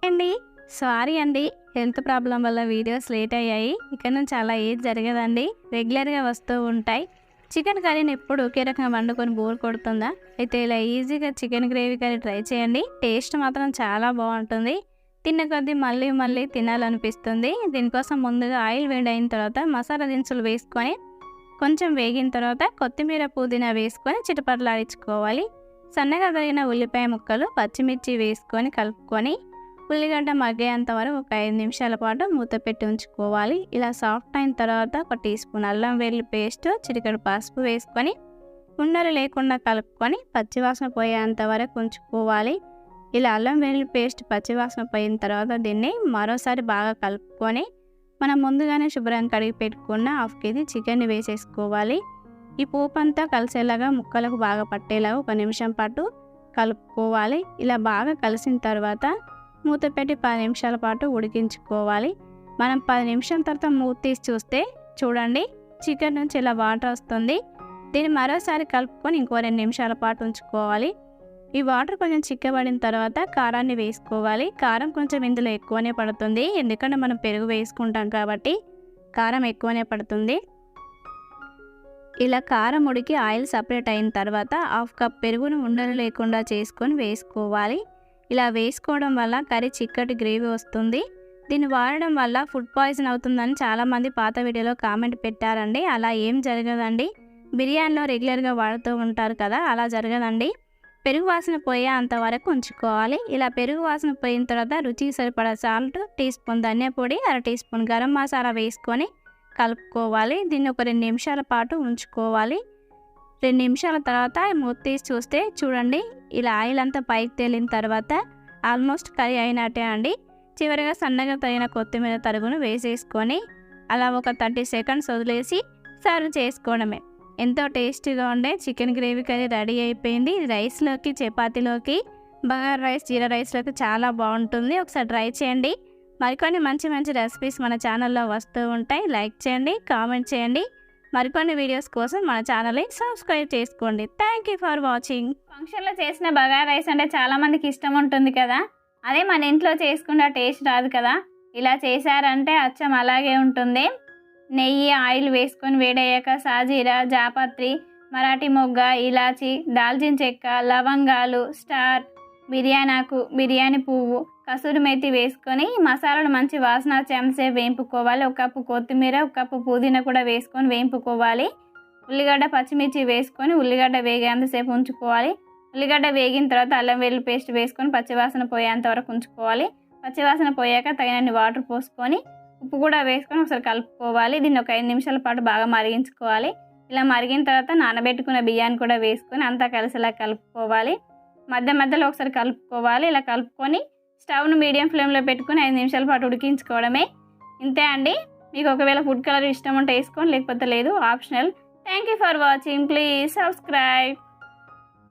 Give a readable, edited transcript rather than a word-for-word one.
అండి సారీ అండి health problem వల్ల వీడియోస్ లేట్ అయ్యాయి. ఇక్కడ నుంచి అలా ఏది జరగదండి, రెగ్యులర్గా వస్తూ ఉంటాయి. చికెన్ కర్రీని ఎప్పుడు ఒకే రకంగా వండుకొని బోర్ కొడుతుందా? అయితే ఇలా ఈజీగా చికెన్ గ్రేవీ కర్రీ ట్రై చేయండి. టేస్ట్ మాత్రం చాలా బాగుంటుంది. తిన్న కొద్దీ మళ్ళీ మళ్ళీ తినాలనిపిస్తుంది. దీనికోసం ముందుగా ఆయిల్ వేడైన తర్వాత మసాలా దినుసులు వేసుకొని కొంచెం వేగిన తర్వాత కొత్తిమీర పుదీనా వేసుకొని చిటపటలాడించుకోవాలి. సన్నగా తరిగిన ఉల్లిపాయ ముక్కలు పచ్చిమిర్చి వేసుకొని కలుపుకొని ఉల్లిగడ్డ మగ్గేంత వరకు ఒక 5 నిమిషాల పాటు మూత పెట్టి ఉంచుకోవాలి. ఇలా సాఫ్ట్ అయిన తర్వాత ఒక టీ స్పూన్ అల్లం వెల్లుల్లి పేస్ట్, చిటికెడు పసుపు వేసుకొని ఉండలు లేకుండా కలుపుకొని పచ్చివాసన పోయేంత వరకు ఉంచుకోవాలి. ఇలా అల్లం వెల్లుల్లి పేస్ట్ పచ్చివాసన పోయిన తర్వాత దీన్ని మరోసారి బాగా కలుపుకొని మనం ముందుగానే శుభ్రంగా కడిగి పెట్టుకున్న 1/2 కేజీ చికెన్ని వేసేసుకోవాలి. ఈ పోపు అంతా కలిసేలాగా ముక్కలకు బాగా పట్టేలాగా 1 నిమిషం పాటు కలుపుకోవాలి. ఇలా బాగా కలిసిన తర్వాత మూత పెట్టి 10 నిమిషాల పాటు ఉడికించుకోవాలి. మనం 10 నిమిషాల తర్వాత మూత తీసి చూస్తే చూడండి చికెన్ నుంచి ఇలా వాటర్ వస్తుంది. దీన్ని మరోసారి కలుపుకొని ఇంకో 2 నిమిషాల పాటు ఉంచుకోవాలి. ఈ వాటర్ కొంచెం చిక్కబడిన తర్వాత కారాన్ని వేసుకోవాలి. కారం కొంచెం ఇందులో ఎక్కువనే పడుతుంది, ఎందుకంటే మనం పెరుగు వేసుకుంటాం కాబట్టి కారం ఎక్కువనే పడుతుంది. ఇలా కారం ఉడికి ఆయిల్ సపరేట్ అయిన తర్వాత 1/2 కప్ పెరుగును ఉండలు లేకుండా చేసుకొని వేసుకోవాలి. ఇలా వేసుకోవడం వల్ల కర్రీ చిక్కటి గ్రేవీ వస్తుంది. దీన్ని వాడడం వల్ల ఫుడ్ పాయిజన్ అవుతుందని చాలామంది పాత వీడియోలో కామెంట్ పెట్టారండి. అలా ఏం జరగదండి. బిర్యానీలో రెగ్యులర్గా వాడుతూ ఉంటారు కదా, అలా జరగదండి. పెరుగు వాసన పోయే అంతవరకు ఉంచుకోవాలి. ఇలా పెరుగు వాసన పోయిన తర్వాత రుచికి సరిపడా సాల్ట్, టీ స్పూన్ ధనియా పొడి, 1/2 టీ స్పూన్ గరం మసాలా వేసుకొని కలుపుకోవాలి. దీన్ని ఒక 2 నిమిషాల పాటు ఉంచుకోవాలి. 2 నిమిషాల తర్వాత మూత తీసి చూస్తే చూడండి ఇలా ఆయిల్ అంతా పైకి తేలిన తర్వాత ఆల్మోస్ట్ కర్రీ అయినట్టే అండి. చివరిగా సన్నగా తగిన కొత్తిమీర తరుగును వేసేసుకొని అలా ఒక 30 సెకండ్స్ వదిలేసి సర్వ్ చేసుకోవడమే. ఎంతో టేస్టీగా ఉండే చికెన్ గ్రేవీ కర్రీ రెడీ అయిపోయింది. రైస్లోకి, చపాతీలోకి, బగారా రైస్, జీరా రైస్లోకి చాలా బాగుంటుంది. ఒకసారి ట్రై చేయండి. మరికొన్ని మంచి మంచి రెసిపీస్ మన ఛానల్లో వస్తూ ఉంటాయి. లైక్ చేయండి, కామెంట్ చేయండి. మరికొన్ని వీడియోస్ కోసం మన ఛానల్ని సబ్స్క్రైబ్ చేసుకోండి. Thank you for watching. ఫంక్షన్లో చేసిన బగారా రైస్ అంటే చాలామందికి ఇష్టం ఉంటుంది కదా, అదే మన ఇంట్లో చేసుకుంటే టేస్ట్ రాదు కదా. ఇలా చేశారంటే అచ్చం అలాగే ఉంటుంది. నెయ్యి, ఆయిల్ వేసుకొని వేడయ్యాక సాజీరా, జాపత్రి, మరాఠీ మొగ్గ, ఇలాచి, దాల్చిన చెక్క, లవంగాలు, స్టార్, బిర్యానీ ఆకు, బిర్యానీ పువ్వు, కసూరి మేతి వేసుకొని మసాలాలు మంచి వాసన వచ్చేంతసేపు వేయింపుకోవాలి. 1 కప్పు కొత్తిమీర, 1 కప్పు పుదీనా కూడా వేసుకొని వేయింపుకోవాలి. ఉల్లిగడ్డ, పచ్చిమిర్చి వేసుకొని ఉల్లిగడ్డ వేగేంతసేపు ఉంచుకోవాలి. ఉల్లిగడ్డ వేగిన తర్వాత అల్లం వెల్లుల్లి పేస్ట్ వేసుకొని పచ్చివాసన పోయేంత వరకు ఉంచుకోవాలి. పచ్చివాసన పోయాక తగినన్ని వాటర్ పోసుకొని ఉప్పు కూడా వేసుకొని ఒకసారి కలుపుకోవాలి. దీన్ని ఒక 5 నిమిషాల పాటు బాగా మరిగించుకోవాలి. ఇలా మరిగిన తర్వాత నానబెట్టుకున్న బియ్యాన్ని కూడా వేసుకొని అంతా కలిసేలా కలుపుకోవాలి. మధ్య మధ్యలో ఒకసారి కలుపుకోవాలి. ఇలా కలుపుకొని స్టవ్ను మీడియం ఫ్లేమ్లో పెట్టుకొని 5 నిమిషాల పాటు ఉడికించుకోవడమే. ఇంతే అండి. మీకు ఒకవేళ ఫుడ్ కలర్ ఇష్టం ఉంటే వేసుకోండి, లేకపోతే లేదు, optional. Thank you for watching. Please subscribe.